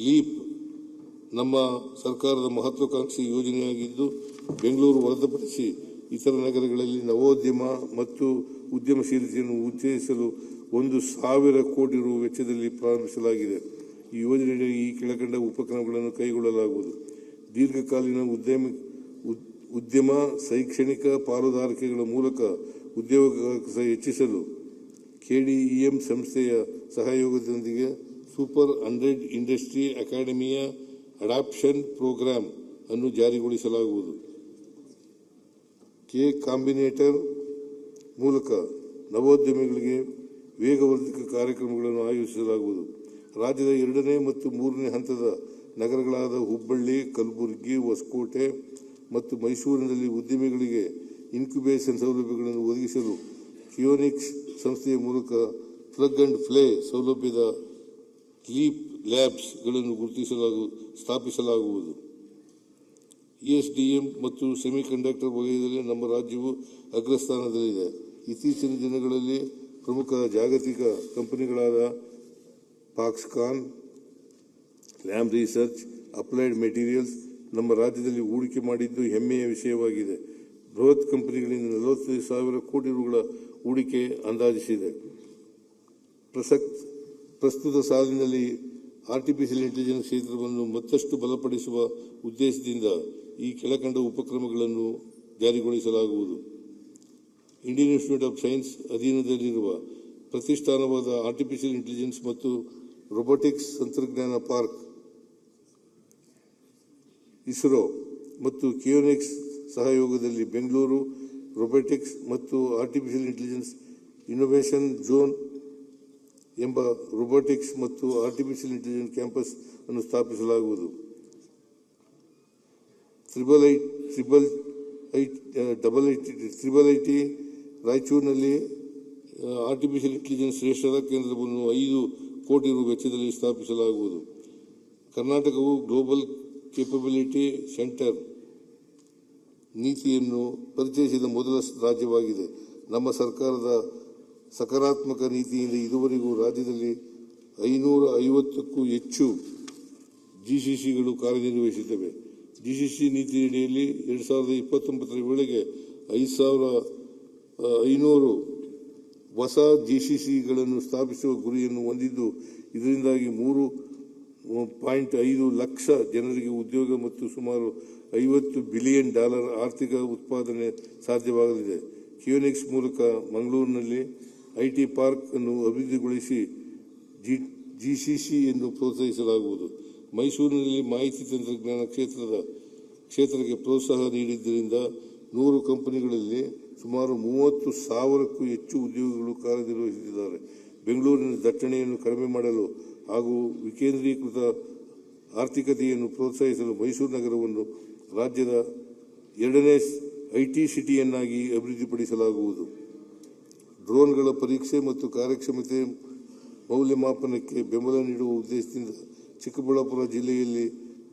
Leap ನಮ್ಮ ಸರ್ಕಾರದ ಮಹತ್ವಾಕಾಂಕ್ಷಿ ಯೋಜನೆಯಾಗಿದ್ದು, ಬೆಂಗಳೂರು ಹೊರತುಪಡಿಸಿ ಇತರ ನಗರಗಳಲ್ಲಿ ನವೋದ್ಯಮ ಮತ್ತು ಉದ್ಯಮಶೀಲತೆಯನ್ನು ಉತ್ತೇಜಿಸಲು 1,000 ಕೋಟಿ ರು ವೆಚ್ಚದಲ್ಲಿ ಪ್ರಾರಂಭಿಸಲಾಗಿದೆ. ಈ ಯೋಜನೆಯಲ್ಲಿ ಈ ಕೆಳಕಂಡ ಉಪಕ್ರಮಗಳನ್ನು ಕೈಗೊಳ್ಳಲಾಗುವುದು. ದೀರ್ಘಕಾಲೀನ ಉದ್ಯಮ ಶೈಕ್ಷಣಿಕ ಪಾಲುದಾರಿಕೆಗಳ ಮೂಲಕ ಉದ್ಯೋಗಾವಕಾಶ ಹೆಚ್ಚಿಸಲು KDEM ಸಂಸ್ಥೆಯ ಸಹಯೋಗದೊಂದಿಗೆ ಸೂಪರ್ 100 ಇಂಡಸ್ಟ್ರಿ ಅಕಾಡೆಮಿಯ ಅಡಾಪ್ಷನ್ ಪ್ರೋಗ್ರಾಂ ಅನ್ನು ಜಾರಿಗೊಳಿಸಲಾಗುವುದು. ಕಾಂಬಿನೇಟರ್ ಮೂಲಕ ನವೋದ್ಯಮಿಗಳಿಗೆ ವೇಗವರ್ಧಕ ಕಾರ್ಯಕ್ರಮಗಳನ್ನು ಆಯೋಜಿಸಲಾಗುವುದು. ರಾಜ್ಯದ 2ನೇ ಮತ್ತು 3ನೇ ಹಂತದ ನಗರಗಳಾದ ಹುಬ್ಬಳ್ಳಿ, ಕಲಬುರಗಿ, ಹೊಸಕೋಟೆ ಮತ್ತು ಮೈಸೂರಿನಲ್ಲಿ ಉದ್ಯಮಿಗಳಿಗೆ ಇನ್ಕ್ಯುಬೇಷನ್ ಸೌಲಭ್ಯಗಳನ್ನು ಒದಗಿಸಲು ಕಿಯೋನಿಕ್ಸ್ ಸಂಸ್ಥೆಯ ಮೂಲಕ ಪ್ಲಗ್ ಅಂಡ್ ಪ್ಲೇ ಸೌಲಭ್ಯದ ಲೀಪ್ ಲ್ಯಾಬ್ಸ್ ಗಳನ್ನು ಸ್ಥಾಪಿಸಲಾಗುವುದು. ESDM ಮತ್ತು ಸೆಮಿಕಂಡಕ್ಟರ್ ವಲಯದಲ್ಲಿ ನಮ್ಮ ರಾಜ್ಯವು ಅಗ್ರಸ್ಥಾನದಲ್ಲಿದೆ. ಇತ್ತೀಚಿನ ದಿನಗಳಲ್ಲಿ ಪ್ರಮುಖ ಜಾಗತಿಕ ಕಂಪನಿಗಳಾದ Foxconn, Lam Research, Applied Materials ನಮ್ಮ ರಾಜ್ಯದಲ್ಲಿ ಹೂಡಿಕೆ ಮಾಡಿದ್ದು ಹೆಮ್ಮೆಯ ವಿಷಯವಾಗಿದೆ. ಬೃಹತ್ ಕಂಪನಿಗಳಿಂದ 45,000 ಕೋಟಿ ರುಗಳ ಹೂಡಿಕೆ ಅಂದಾಜಿಸಿದೆ. ಪ್ರಸ್ತುತ ಸಾಲಿನಲ್ಲಿ ಆರ್ಟಿಫಿಷಿಯಲ್ ಇಂಟೆಲಿಜೆನ್ಸ್ ಕ್ಷೇತ್ರವನ್ನು ಮತ್ತಷ್ಟು ಬಲಪಡಿಸುವ ಉದ್ದೇಶದಿಂದ ಈ ಕೆಳಕಂಡ ಉಪಕ್ರಮಗಳನ್ನು ಜಾರಿಗೊಳಿಸಲಾಗುವುದು. ಇಂಡಿಯನ್ ಇನ್ಸ್ಟಿಟ್ಯೂಟ್ ಆಫ್ ಸೈನ್ಸ್ ಅಧೀನದಲ್ಲಿರುವ ಪ್ರತಿಷ್ಠಾನವಾದ ಆರ್ಟಿಫಿಷಿಯಲ್ ಇಂಟೆಲಿಜೆನ್ಸ್ ಮತ್ತು ರೊಬೊಟಿಕ್ಸ್ ತಂತ್ರಜ್ಞಾನ ಪಾರ್ಕ್, ಇಸ್ರೋ ಮತ್ತು ಕಿಯೋನಿಕ್ಸ್ ಸಹಯೋಗದಲ್ಲಿ ಬೆಂಗಳೂರು ರೊಬೊಟಿಕ್ಸ್ ಮತ್ತು ಆರ್ಟಿಫಿಷಿಯಲ್ ಇಂಟೆಲಿಜೆನ್ಸ್ ಇನ್ನೋವೇಷನ್ ಝೋನ್ ಎಂಬ ರೊಬೊಟಿಕ್ಸ್ ಮತ್ತು ಆರ್ಟಿಫಿಷಿಯಲ್ ಇಂಟೆಲಿಜೆನ್ಸ್ ಕ್ಯಾಂಪಸ್ ಅನ್ನು ಸ್ಥಾಪಿಸಲಾಗುವುದು. IIT ರಾಯಚೂರಿನಲ್ಲಿ ಆರ್ಟಿಫಿಷಿಯಲ್ ಇಂಟೆಲಿಜೆನ್ಸ್ ಶ್ರೇಷ್ಠತಾ ಕೇಂದ್ರವನ್ನು 5 ಕೋಟಿ ರು ವೆಚ್ಚದಲ್ಲಿ ಸ್ಥಾಪಿಸಲಾಗುವುದು. ಕರ್ನಾಟಕವು ಗ್ಲೋಬಲ್ ಕೇಪಬಿಲಿಟಿ ಸೆಂಟರ್ ನೀತಿಯನ್ನು ಪರಿಚಯಿಸಿದ ಮೊದಲ ರಾಜ್ಯವಾಗಿದೆ. ನಮ್ಮ ಸರ್ಕಾರದ ಸಕಾರಾತ್ಮಕ ನೀತಿಯಿಂದ ಇದುವರೆಗೂ ರಾಜ್ಯದಲ್ಲಿ 550ಕ್ಕೂ ಹೆಚ್ಚು GCCಗಳು ಕಾರ್ಯನಿರ್ವಹಿಸುತ್ತವೆ. GCC ನೀತಿಯಡಿಯಲ್ಲಿ 2029ರ ವೇಳೆಗೆ 5,500 ಹೊಸ GCCಗಳನ್ನು ಸ್ಥಾಪಿಸುವ ಗುರಿಯನ್ನು ಹೊಂದಿದ್ದು, ಇದರಿಂದಾಗಿ 3.5 ಲಕ್ಷ ಜನರಿಗೆ ಉದ್ಯೋಗ ಮತ್ತು ಸುಮಾರು $50 ಬಿಲಿಯನ್ ಆರ್ಥಿಕ ಉತ್ಪಾದನೆ ಸಾಧ್ಯವಾಗಲಿದೆ. ಕಿಯೋನಿಕ್ಸ್ ಮೂಲಕ ಮಂಗಳೂರಿನಲ್ಲಿ IT ಪಾರ್ಕ್ ಅನ್ನು ಅಭಿವೃದ್ಧಿಗೊಳಿಸಿ GCCಯನ್ನು ಪ್ರೋತ್ಸಾಹಿಸಲಾಗುವುದು. ಮೈಸೂರಿನಲ್ಲಿ ಮಾಹಿತಿ ತಂತ್ರಜ್ಞಾನ ಕ್ಷೇತ್ರಕ್ಕೆ ಪ್ರೋತ್ಸಾಹ ನೀಡಿದ್ದರಿಂದ 100 ಕಂಪನಿಗಳಲ್ಲಿ ಸುಮಾರು 30,000ಕ್ಕೂ ಹೆಚ್ಚು ಉದ್ಯೋಗಿಗಳು ಕಾರ್ಯನಿರ್ವಹಿಸುತ್ತಿದ್ದಾರೆ. ಬೆಂಗಳೂರಿನ ದಟ್ಟಣೆಯನ್ನು ಕಡಿಮೆ ಮಾಡಲು ಹಾಗೂ ವಿಕೇಂದ್ರೀಕೃತ ಆರ್ಥಿಕತೆಯನ್ನು ಪ್ರೋತ್ಸಾಹಿಸಲು ಮೈಸೂರು ನಗರವನ್ನು ರಾಜ್ಯದ 2ನೇ IT ಸಿಟಿಯನ್ನಾಗಿ ಅಭಿವೃದ್ಧಿಪಡಿಸಲಾಗುವುದು. ಡ್ರೋನ್ಗಳ ಪರೀಕ್ಷೆ ಮತ್ತು ಕಾರ್ಯಕ್ಷಮತೆ ಮೌಲ್ಯಮಾಪನಕ್ಕೆ ಬೆಂಬಲ ನೀಡುವ ಉದ್ದೇಶದಿಂದ ಚಿಕ್ಕಬಳ್ಳಾಪುರ ಜಿಲ್ಲೆಯಲ್ಲಿ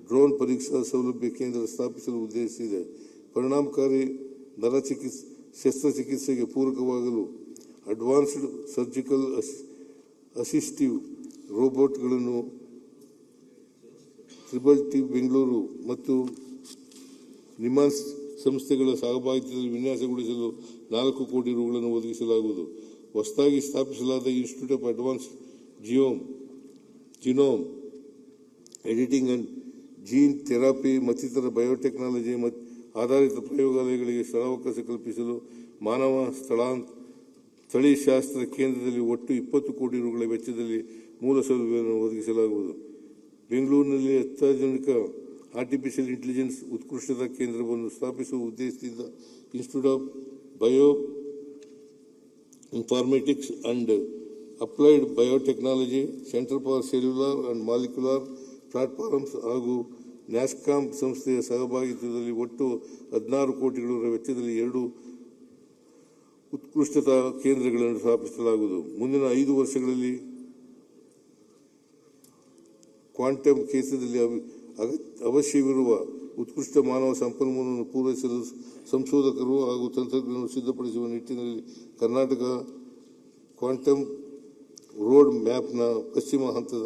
ಡ್ರೋನ್ ಪರೀಕ್ಷಾ ಸೌಲಭ್ಯ ಕೇಂದ್ರ ಸ್ಥಾಪಿಸಲು ಉದ್ದೇಶಿಸಿದೆ. ಪರಿಣಾಮಕಾರಿ ಶಸ್ತ್ರಚಿಕಿತ್ಸೆಗೆ ಪೂರಕವಾಗಲು ಅಡ್ವಾನ್ಸ್ಡ್ ಸರ್ಜಿಕಲ್ ಅಸಿಸ್ಟಿವ್ ರೋಬೋಟ್ಗಳನ್ನು IIT ಬೆಂಗಳೂರು ಮತ್ತು ನಿಮಾನ್ಸ್ ಸಂಸ್ಥೆಗಳ ಸಹಭಾಗಿತ್ವದಲ್ಲಿ ವಿನ್ಯಾಸಗೊಳಿಸಲು 4 ಕೋಟಿ ರುಗಳನ್ನು ಒದಗಿಸಲಾಗುವುದು. ಹೊಸದಾಗಿ ಸ್ಥಾಪಿಸಲಾದ institute of advanced genome editing and gene therapy ಮತ್ತಿತರ ಬಯೋಟೆಕ್ನಾಲಜಿ ಆಧಾರಿತ ಪ್ರಯೋಗಾಲಯಗಳಿಗೆ ಸ್ಥಳಾವಕಾಶ ಕಲ್ಪಿಸಲು ಮಾನವ ತಳಿಶಾಸ್ತ್ರ ಕೇಂದ್ರದಲ್ಲಿ ಒಟ್ಟು 20 ಕೋಟಿ ರುಗಳ ವೆಚ್ಚದಲ್ಲಿ ಮೂಲ ಸೌಲಭ್ಯವನ್ನು ಒದಗಿಸಲಾಗುವುದು. ಬೆಂಗಳೂರಿನಲ್ಲಿ ಅತ್ಯಾಧುನಿಕ ಆರ್ಟಿಫಿಷಿಯಲ್ ಇಂಟೆಲಿಜೆನ್ಸ್ ಉತ್ಕೃಷ್ಟತಾ ಕೇಂದ್ರವನ್ನು ಸ್ಥಾಪಿಸುವ ಉದ್ದೇಶದಿಂದ institute of bio informatics and applied biotechnology, centre for cellular and molecular platforms ಹಾಗೂ ನ್ಯಾಸ್ಕಾಮ್ ಸಂಸ್ಥೆಯ ಸಹಭಾಗಿತ್ವದಲ್ಲಿ ಒಟ್ಟು 16 ಕೋಟಿ ರುಗಳ ವೆಚ್ಚದಲ್ಲಿ 2 ಉತ್ಕೃಷ್ಟತಾ ಕೇಂದ್ರಗಳನ್ನು ಸ್ಥಾಪಿಸಲಾಗುವುದು. ಮುಂದಿನ 5 ವರ್ಷಗಳಲ್ಲಿ ಕ್ವಾಂಟಮ್ ಕ್ಷೇತ್ರದಲ್ಲಿ ಅವಶ್ಯವಿರುವ ಉತ್ಕೃಷ್ಟ ಮಾನವ ಸಂಪನ್ಮೂಲವನ್ನು ಪೂರೈಸಲು ಸಂಶೋಧಕರು ಹಾಗೂ ತಂತ್ರಜ್ಞರನ್ನು ಸಿದ್ಧಪಡಿಸುವ ನಿಟ್ಟಿನಲ್ಲಿ ಕರ್ನಾಟಕ ಕ್ವಾಂಟಮ್ ರೋಡ್ ಮ್ಯಾಪ್ನ ಪಶ್ಚಿಮ ಹಂತದ